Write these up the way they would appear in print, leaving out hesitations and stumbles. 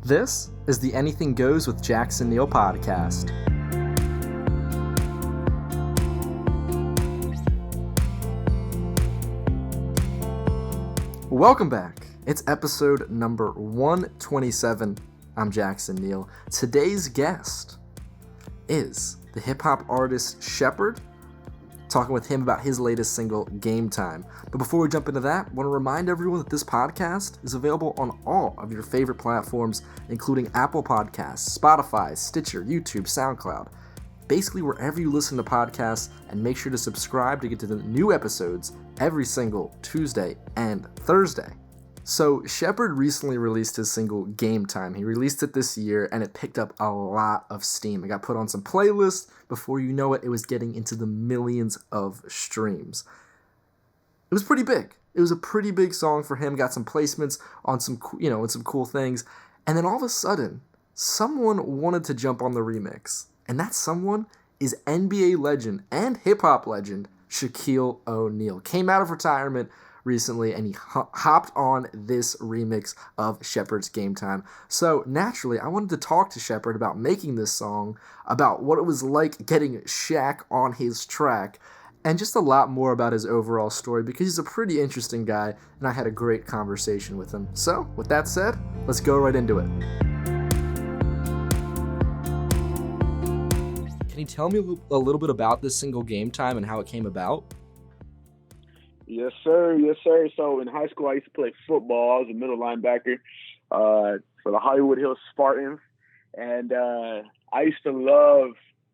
This is the Anything Goes with Jackson Neill podcast. Welcome back. It's episode number 127. I'm Jackson Neill. Today's guest is the hip-hop artist Shepherd, talking with him about his latest single, Gametime. But before we jump into that, I want to remind everyone that this podcast is available on all of your favorite platforms, including Apple Podcasts, Spotify, Stitcher, YouTube, SoundCloud. Basically wherever you listen to podcasts, and make sure to subscribe to get to the new episodes every single Tuesday and Thursday. So Shepherd recently released his single Gametime. He released it this year and it picked up a lot of steam. It got put on some playlists. Before you know it, it was getting into the millions of streams. It was pretty big. It was a pretty big song for him. Got some placements on some cool things. And then all of a sudden, someone wanted to jump on the remix. And that someone is NBA legend and hip-hop legend Shaquille O'Neal. Came out of retirement recently, and he hopped on this remix of Shepherd's Gametime. So naturally, I wanted to talk to Shepherd about making this song, about what it was like getting Shaq on his track, and just a lot more about his overall story, because he's a pretty interesting guy, and I had a great conversation with him. So, with that said, let's go right into it. Can you tell me a little bit about this single Gametime and how it came about? Yes, sir. Yes, sir. So in high school, I used to play football. I was a middle linebacker for the Hollywood Hills Spartans. And I used to love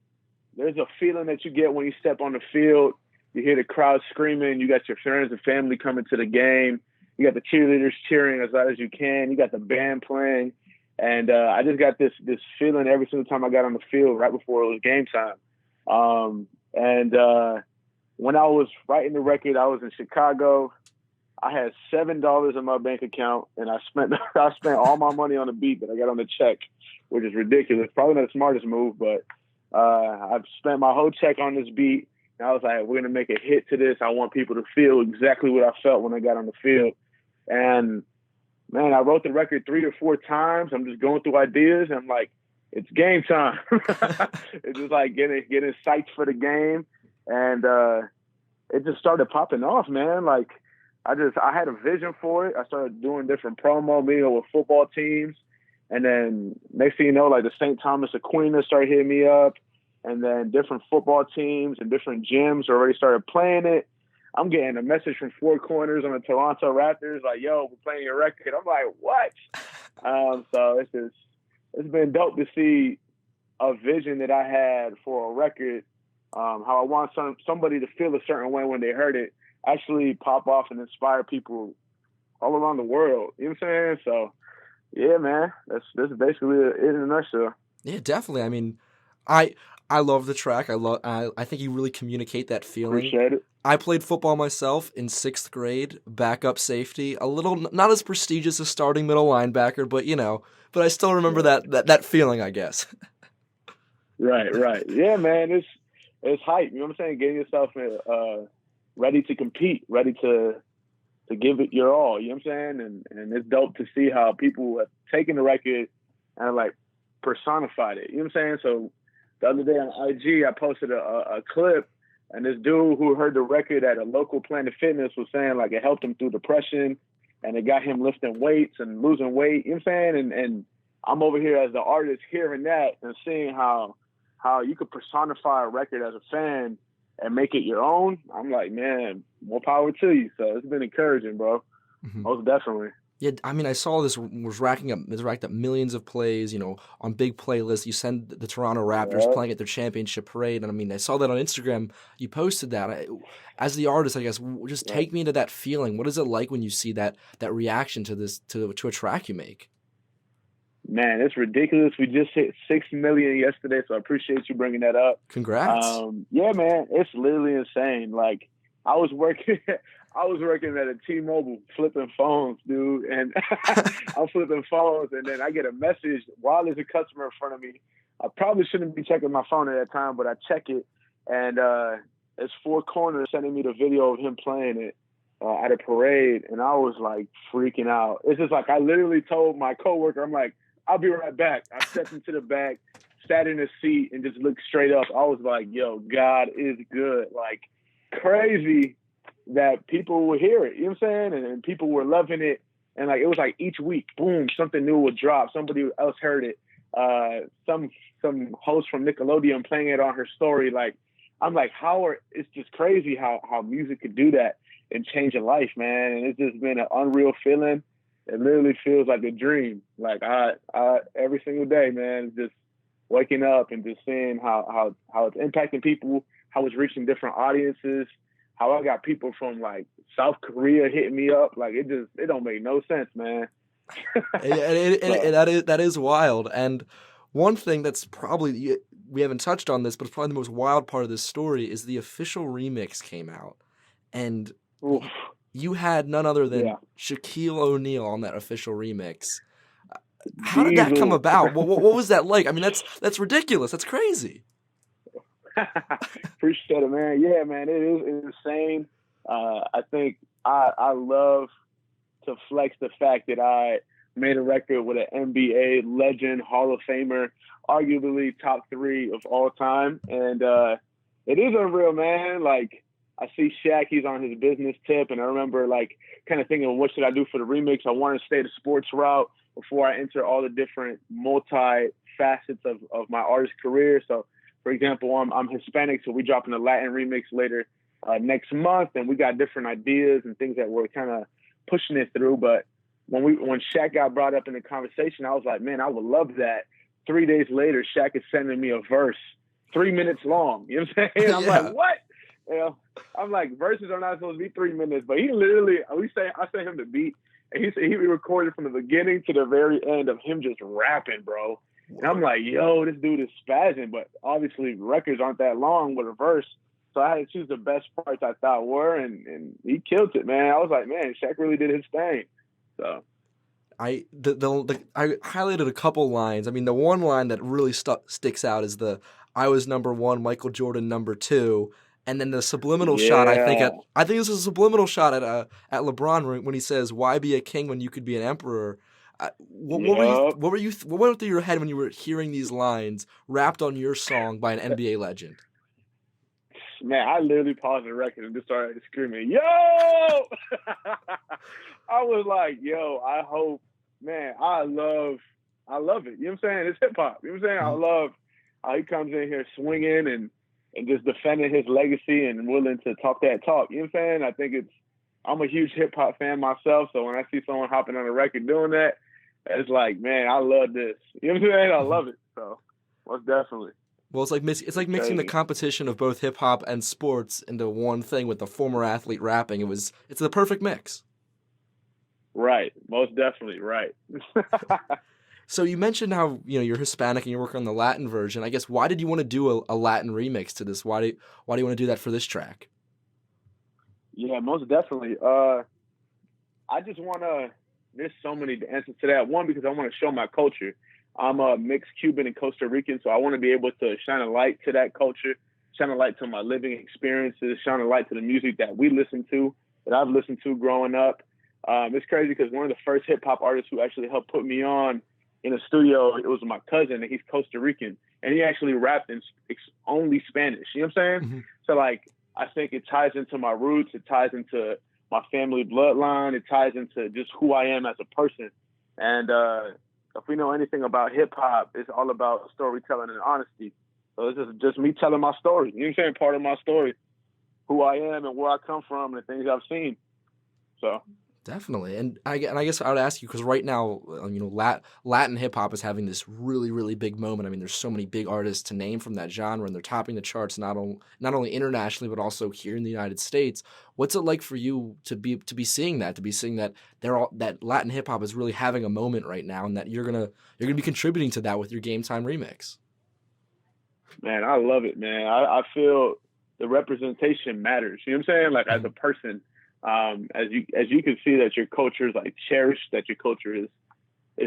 – there's a feeling that you get when you step on the field. You hear the crowd screaming. You got your friends and family coming to the game. You got the cheerleaders cheering as loud as you can. You got the band playing. And I just got this feeling every single time I got on the field right before it was game time. When I was writing the record, I was in Chicago. I had $7 in my bank account, and I spent all my money on a beat that I got on the check, which is ridiculous. Probably not the smartest move, but I've spent my whole check on this beat. And I was like, we're going to make a hit to this. I want people to feel exactly what I felt when I got on the field. And, man, I wrote the record 3 or 4 times. I'm just going through ideas. And I'm like, it's game time. It's just like getting psyched for the game. And it just started popping off, man. Like, I had a vision for it. I started doing different promo, meeting with football teams. And then next thing you know, like the St. Thomas Aquinas started hitting me up. And then different football teams and different gyms already started playing it. I'm getting a message from Four Corners on the Toronto Raptors, like, yo, we're playing your record. I'm like, what? So it's been dope to see a vision that I had for a record, how I want somebody to feel a certain way when they heard it, actually pop off and inspire people all around the world. You know what I'm saying? So, yeah, man, that's basically it in a nutshell. Yeah, definitely. I mean, I love the track. I think you really communicate that feeling. Appreciate it. I played football myself in 6th grade, backup safety. A little not as prestigious as starting middle linebacker, but I still remember that feeling, I guess. Right. Yeah, man, it's hype. You know what I'm saying? Getting yourself ready to compete, ready to give it your all. You know what I'm saying? And it's dope to see how people have taken the record and like personified it. You know what I'm saying? So the other day on IG, I posted a clip, and this dude who heard the record at a local Planet Fitness was saying like it helped him through depression, and it got him lifting weights and losing weight. You know what I'm saying? And I'm over here as the artist hearing that and seeing how you could personify a record as a fan and make it your own. I'm like, man, more power to you. So it's been encouraging, bro. Mm-hmm. Most definitely. Yeah, I mean, I saw this was racked up millions of plays, on big playlists. You send the Toronto Raptors playing at their championship parade, and I mean, I saw that on Instagram. You posted that. As the artist, I guess, just take me into that feeling. What is it like when you see that reaction to a track you make? Man, it's ridiculous. We just hit 6 million yesterday, so I appreciate you bringing that up. Congrats. Yeah, man, it's literally insane. Like, I was working at a T-Mobile flipping phones, dude, and I'm flipping phones, and then I get a message while there's a customer in front of me. I probably shouldn't be checking my phone at that time, but I check it, and it's Four Corners sending me the video of him playing it at a parade, and I was like freaking out. It's just like I literally told my coworker, I'm like, I'll be right back. I stepped into the back, sat in a seat, and just looked straight up. I was like, yo, God is good. Like, crazy that people would hear it. You know what I'm saying? And people were loving it. And, like, it was like each week, boom, something new would drop. Somebody else heard it. Some host from Nickelodeon playing it on her story. Like, I'm like, it's just crazy how music could do that and change a life, man. And it's just been an unreal feeling. It literally feels like a dream. Like I every single day, man, just waking up and just seeing how it's impacting people, how it's reaching different audiences, how I got people from like South Korea hitting me up. Like it don't make no sense, man. That is wild. And one thing that's probably, we haven't touched on this, but it's probably the most wild part of this story is the official remix came out. And Oof. You had none other than Shaquille O'Neal on that official remix. How did Diesel. that come about? What was that like? I mean, that's ridiculous. That's crazy. Appreciate it, man. Yeah, man, it is insane. I think I love to flex the fact that I made a record with an NBA legend, Hall of Famer, arguably top 3 of all time. And it is unreal, man. Like, I see Shaq, he's on his business tip, and I remember like kind of thinking, what should I do for the remix? I wanted to stay the sports route before I enter all the different multi-facets of my artist career. So, for example, I'm Hispanic, so we dropping a Latin remix later next month, and we got different ideas and things that we're kind of pushing it through. But when Shaq got brought up in the conversation, I was like, man, I would love that. 3 days later, Shaq is sending me a verse 3 minutes long. You know what I'm saying? I'm like, what? You know, I'm like, verses are not supposed to be 3 minutes, but he literally, I sent him the beat, and he recorded from the beginning to the very end of him just rapping, bro. And I'm like, yo, this dude is spazzing, but obviously records aren't that long with a verse, so I had to choose the best parts I thought were, and he killed it, man. I was like, man, Shaq really did his thing. So I highlighted a couple lines. I mean, the one line that really sticks out is I was number 1, Michael Jordan number 2. And then the subliminal shot, I think this is a subliminal shot at LeBron when he says, "Why be a king when you could be an emperor?" What went through your head when you were hearing these lines rapped on your song by an NBA legend? Man, I literally paused the record and just started screaming, "Yo!" I was like, "Yo, I hope, man, I love it." You know what I'm saying? It's hip hop. You know what I'm saying? I love how he comes in here swinging and just defending his legacy and willing to talk that talk. You know what I'm saying? I'm a huge hip hop fan myself, so when I see someone hopping on a record doing that, it's like, man, I love this. You know what I'm saying? I love it. So, most definitely. Well, it's like mixing the competition of both hip hop and sports into one thing with the former athlete rapping. It's the perfect mix. Right. Most definitely. Right. So you mentioned how you're Hispanic and you're working on the Latin version. I guess why did you want to do a Latin remix to this? Why do you want to do that for this track? Yeah, most definitely. I just want to. There's so many answers to that. One, because I want to show my culture. I'm a mixed Cuban and Costa Rican, so I want to be able to shine a light to that culture, shine a light to my living experiences, shine a light to the music that we listen to, that I've listened to growing up. It's crazy because one of the first hip hop artists who actually helped put me on in a studio, it was my cousin, and he's Costa Rican, and he actually rapped in only Spanish. You know what I'm saying? Mm-hmm. So, like, I think it ties into my roots. It ties into my family bloodline. It ties into just who I am as a person. And if we know anything about hip-hop, it's all about storytelling and honesty. So this is just me telling my story. You know what I'm saying? Part of my story, who I am and where I come from and the things I've seen. So definitely. And I guess I would ask you, because right now, Latin hip hop is having this really, really big moment. I mean, there's so many big artists to name from that genre, and they're topping the charts not only internationally but also here in the United States. What's it like for you to be seeing that that Latin hip hop is really having a moment right now, and that you're gonna be contributing to that with your Gametime remix? Man, I love it, man. I feel the representation matters. You know what I'm saying? Like, as a person. As you can see that your culture is like cherished, that your culture is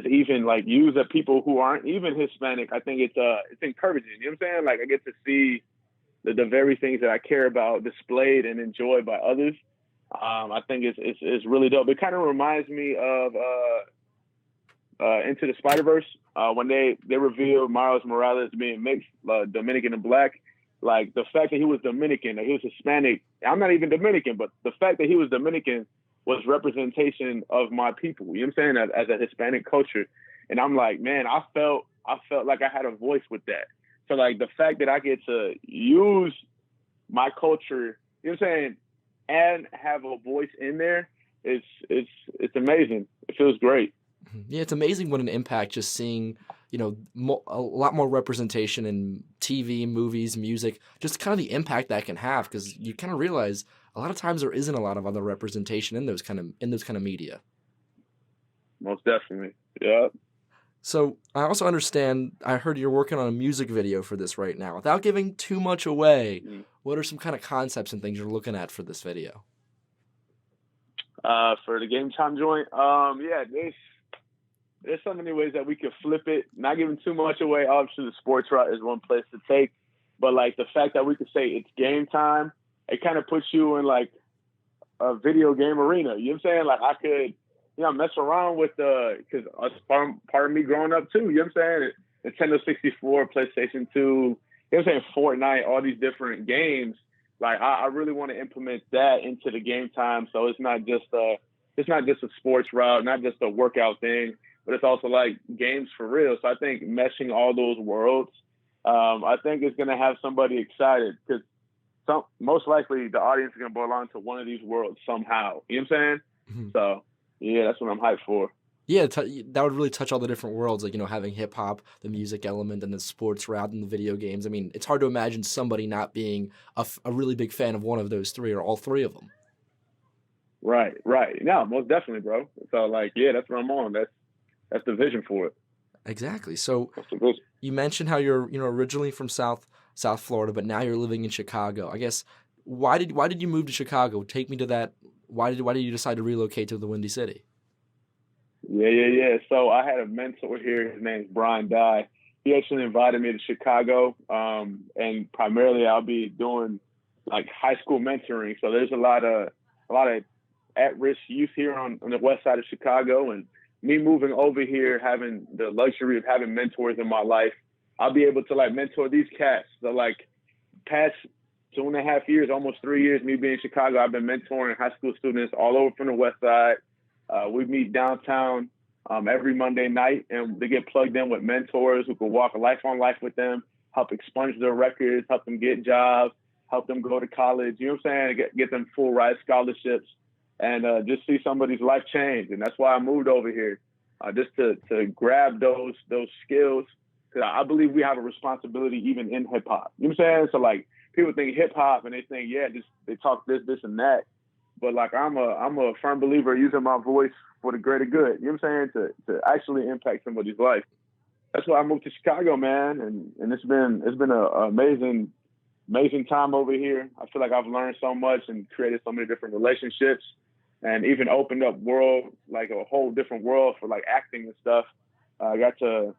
even like used at people who aren't even Hispanic. I think it's encouraging. You know what I'm saying? Like, I get to see the very things that I care about displayed and enjoyed by others. I think it's really dope. It kind of reminds me of Into the Spider-Verse, when they revealed Miles Morales being mixed, Dominican and black, like the fact that he was Dominican, that he was Hispanic. I'm not even Dominican, but the fact that he was Dominican was representation of my people. You know what I'm saying? As a Hispanic culture. And I'm like, man, I felt like I had a voice with that. So like the fact that I get to use my culture, you know what I'm saying, and have a voice in there, it's amazing. It feels great. Yeah, it's amazing what an impact just seeing, a lot more representation in TV, movies, music, just kind of the impact that can have, because you kind of realize a lot of times there isn't a lot of other representation in those kind of media. Most definitely. Yeah. So I also understand, I heard you're working on a music video for this right now. Without giving too much away, what are some kind of concepts and things you're looking at for this video? For the Gametime joint, there's so many ways that we could flip it. Not giving too much away. Obviously, the sports route is one place to take, but like the fact that we could say it's game time, it kind of puts you in like a video game arena. You know what I'm saying? Like I could, mess around with because part of me growing up too. You know what I'm saying? Nintendo 64, PlayStation 2. You know what I'm saying? Fortnite, all these different games. Like I really want to implement that into the game time, so it's not just a sports route, not just a workout thing, but it's also like games for real. So I think meshing all those worlds, I think is going to have somebody excited, because most likely the audience is going to belong to one of these worlds somehow. You know what I'm saying? Mm-hmm. So yeah, that's what I'm hyped for. Yeah, that would really touch all the different worlds, like, having hip hop, the music element, and the sports route, and the video games. I mean, it's hard to imagine somebody not being a really big fan of one of those three or all three of them. Right. No, most definitely, bro. So, like, yeah, that's what I'm on. That's the vision for it. Exactly. So you mentioned how you're, originally from South Florida, but now you're living in Chicago. I guess why did you move to Chicago? Take me to that. Why did you decide to relocate to the Windy City? Yeah. So I had a mentor here. His name's Brian Dye. He actually invited me to Chicago, and primarily I'll be doing like high school mentoring. So there's a lot of at-risk youth here on the west side of Chicago, and me moving over here, having the luxury of having mentors in my life, I'll be able to like mentor these cats. So like past 2.5 years, almost 3 years, me being in Chicago, I've been mentoring high school students all over from the west side. We meet downtown every Monday night, and they get plugged in with mentors who can walk a life on life with them, help expunge their records, help them get jobs, help them go to college. You know what I'm saying? Get them full ride scholarships, and just see somebody's life change. And that's why I moved over here, just to grab those skills, because I believe we have a responsibility even in hip hop. You know what I'm saying? So like people think hip hop and they think, they talk this and that. But like I'm a firm believer using my voice for the greater good. You know what I'm saying? To actually impact somebody's life. That's why I moved to Chicago, man, and it's been an amazing time over here. I feel like I've learned so much and created so many different relationships, and even opened up like a whole different world for like acting and stuff. I got to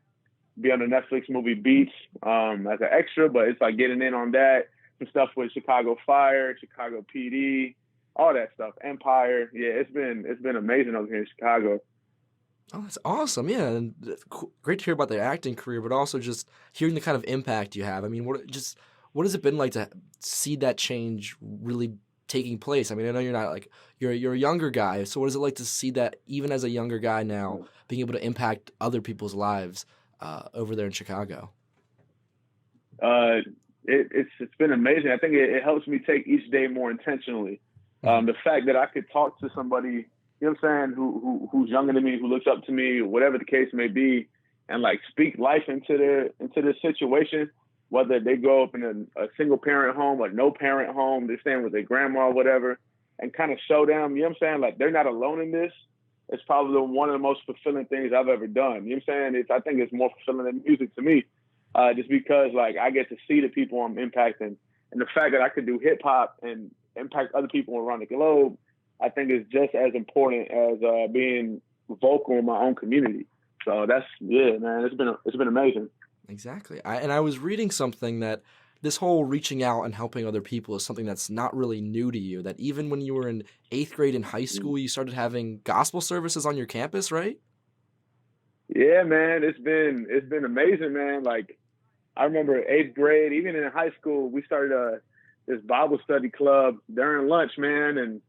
be on the Netflix movie Beats as an extra, but it's like getting in on that. Some stuff with Chicago Fire, Chicago PD, all that stuff. Empire. Yeah, it's been amazing over here in Chicago. Oh, that's awesome. Yeah, and great to hear about the acting career, but also just hearing the kind of impact you have. I mean, what has it been like to see that change really taking place? I mean, I know you're not like you're a younger guy, so what is it like to see that even as a younger guy now being able to impact other people's lives over there in Chicago? It's been amazing. I think it helps me take each day more intentionally. The fact that I could talk to somebody, you know what I'm saying, who's younger than me, who looks up to me, whatever the case may be, and like speak life into their situation, whether they grow up in a single parent home or no parent home, they're staying with their grandma or whatever, and kind of show them, you know what I'm saying, like they're not alone in this. It's probably one of the most fulfilling things I've ever done. You know what I'm saying? I think it's more fulfilling than music to me, just because like I get to see the people I'm impacting, and the fact that I could do hip hop and impact other people around the globe, I think is just as important as being vocal in my own community. So man, it's been amazing. Exactly. I was reading something that this whole reaching out and helping other people is something that's not really new to you, that even when you were in 8th grade in high school, you started having gospel services on your campus, right? Yeah, man, it's been amazing, man. Like I remember 8th grade, even in high school, we started this Bible study club during lunch, man. And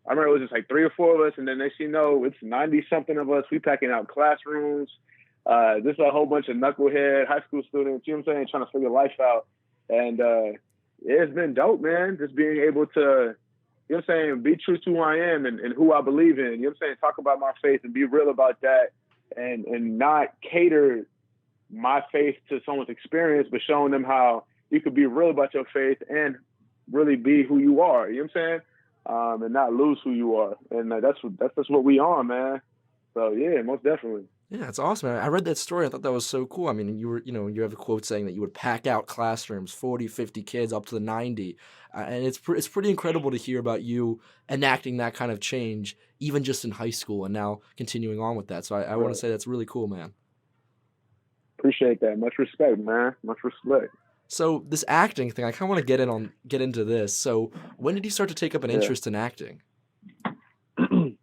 I remember it was just like 3 or 4 of us, and then next thing you know, it's 90 something of us. We packing out classrooms. This is a whole bunch of knucklehead high school students. You know what I'm saying? Trying to figure life out, and yeah, it's been dope, man. Just being able to, you know what I'm saying, be true to who I am and who I believe in. You know what I'm saying? Talk about my faith and be real about that, and not cater my faith to someone's experience, but showing them how you could be real about your faith and really be who you are. You know what I'm saying? And not lose who you are. And that's what we are, man. So yeah, most definitely. Yeah, that's awesome. I read that story. I thought that was so cool. I mean, you have a quote saying that you would pack out classrooms, 40, 50 kids up to the 90. And it's pretty incredible to hear about you enacting that kind of change, even just in high school and now continuing on with that. So I want to say that's really cool, man. Appreciate that. Much respect, man. Much respect. So this acting thing, I kind of want to get into this. So when did you start to take up an interest in acting? So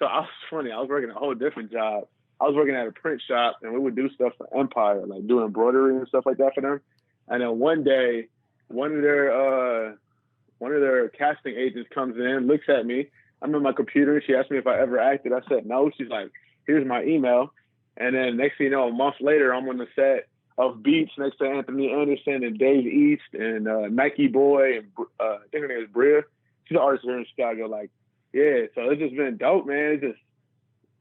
I was funny. I was working a whole different job. I was working at a print shop, and we would do stuff for Empire, like do embroidery and stuff like that for them. And then one day, one of their casting agents comes in, looks at me. I'm in my computer, and she asked me if I ever acted. I said no. She's like, "Here's my email." And then next thing you know, a month later, I'm on the set of Beats next to Anthony Anderson and Dave East and Nike Boy and I think her name is Bria. She's an artist here in Chicago. Like, yeah, so it's just been dope, man. It's just,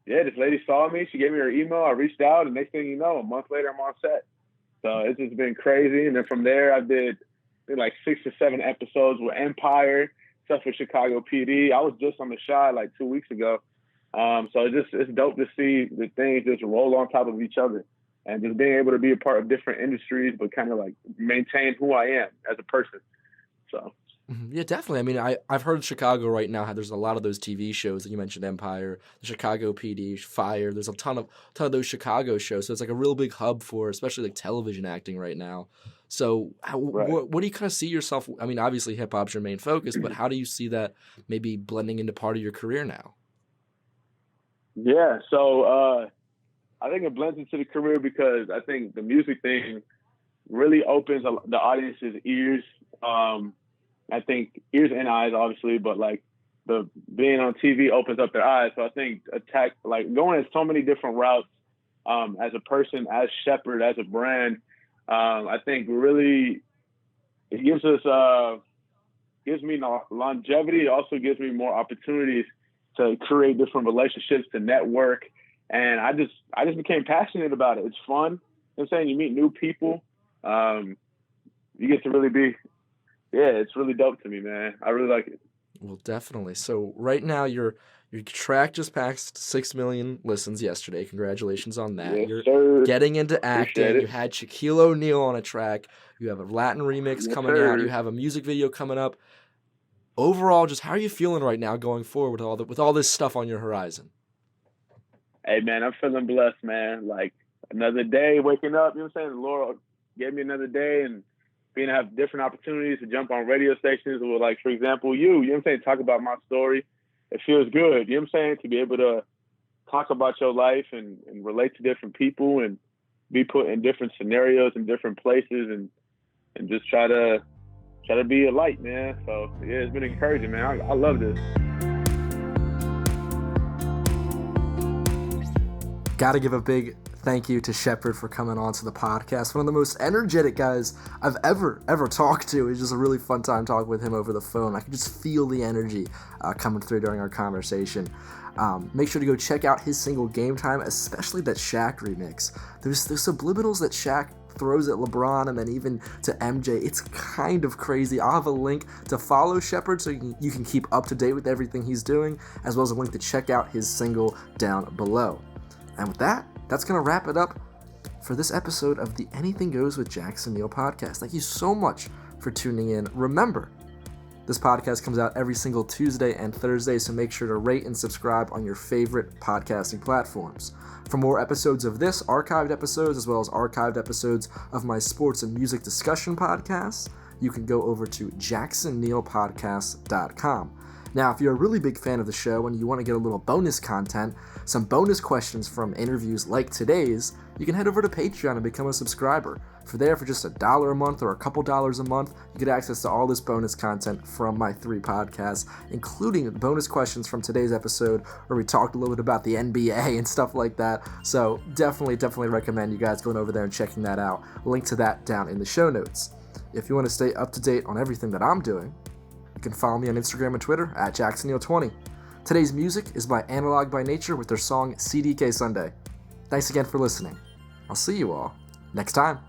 yeah, this lady saw me. She gave me her email. I reached out, and next thing you know, a month later, I'm on set. So it's just been crazy. And then from there, I did like 6 or 7 episodes with Empire, stuff with Chicago PD. I was just on the Shy like 2 weeks ago. So it's dope to see the things just roll on top of each other and just being able to be a part of different industries, but kind of like maintain who I am as a person. So. Yeah, definitely. I mean, I've heard Chicago right now. There's a lot of those TV shows that you mentioned, Empire, the Chicago PD, Fire. There's a ton of those Chicago shows. So it's like a real big hub for, especially like television acting right now. So what do you kind of see yourself? I mean, obviously hip hop's your main focus, but how do you see that maybe blending into part of your career now? Yeah, so I think it blends into the career because I think the music thing really opens the audience's ears. I think ears and eyes, obviously, but like the being on TV opens up their eyes. So I think going in so many different routes as a person, as Shepherd, as a brand, I think really it gives me longevity. It also gives me more opportunities to create different relationships, to network. And I just became passionate about it. It's fun. You know what I'm saying? You meet new people. You get to really be, it's really dope to me, man. I really like it. Well, definitely. So right now your track just passed 6 million listens yesterday. Congratulations on that. Yes, You're sir. getting into acting. You had Shaquille O'Neal on a track. You have a Latin remix coming out. You have a music video coming up. Overall, just how are you feeling right now going forward with all this stuff on your horizon? Hey, man, I'm feeling blessed, man. Like another day waking up, you know what I'm saying? The Lord gave me another day and being to have different opportunities to jump on radio stations with, like, for example, you know what I'm saying, talk about my story. It feels good, you know what I'm saying, to be able to talk about your life and relate to different people and be put in different scenarios and different places and just try to be a light, man. So, yeah, it's been encouraging, man. I love this. Gotta give a big thank you to Shepherd for coming on to the podcast. One of the most energetic guys I've ever talked to. It was just a really fun time talking with him over the phone. I could just feel the energy coming through during our conversation. Make sure to go check out his single Gametime, especially that Shaq remix. There's subliminals that Shaq throws at LeBron and then even to MJ. It's kind of crazy. I'll have a link to follow Shepherd so you can keep up to date with everything he's doing, as well as a link to check out his single down below. And with that, that's going to wrap it up for this episode of the Anything Goes with Jackson Neill podcast. Thank you so much for tuning in. Remember, this podcast comes out every single Tuesday and Thursday, so make sure to rate and subscribe on your favorite podcasting platforms. For more episodes of this, archived episodes, as well as archived episodes of my sports and music discussion podcasts, you can go over to jacksonneillpodcast.com. Now, if you're a really big fan of the show and you want to get a little bonus content, some bonus questions from interviews like today's, you can head over to Patreon and become a subscriber. For just $1 a month or a couple dollars a month, you get access to all this bonus content from my 3 podcasts, including the bonus questions from today's episode where we talked a little bit about the NBA and stuff like that. So definitely recommend you guys going over there and checking that out. Link to that down in the show notes. If you want to stay up to date on everything that I'm doing, you can follow me on Instagram and Twitter at JacksonNeill20. Today's music is by Analog by Nature with their song CDK Sunday. Thanks again for listening. I'll see you all next time.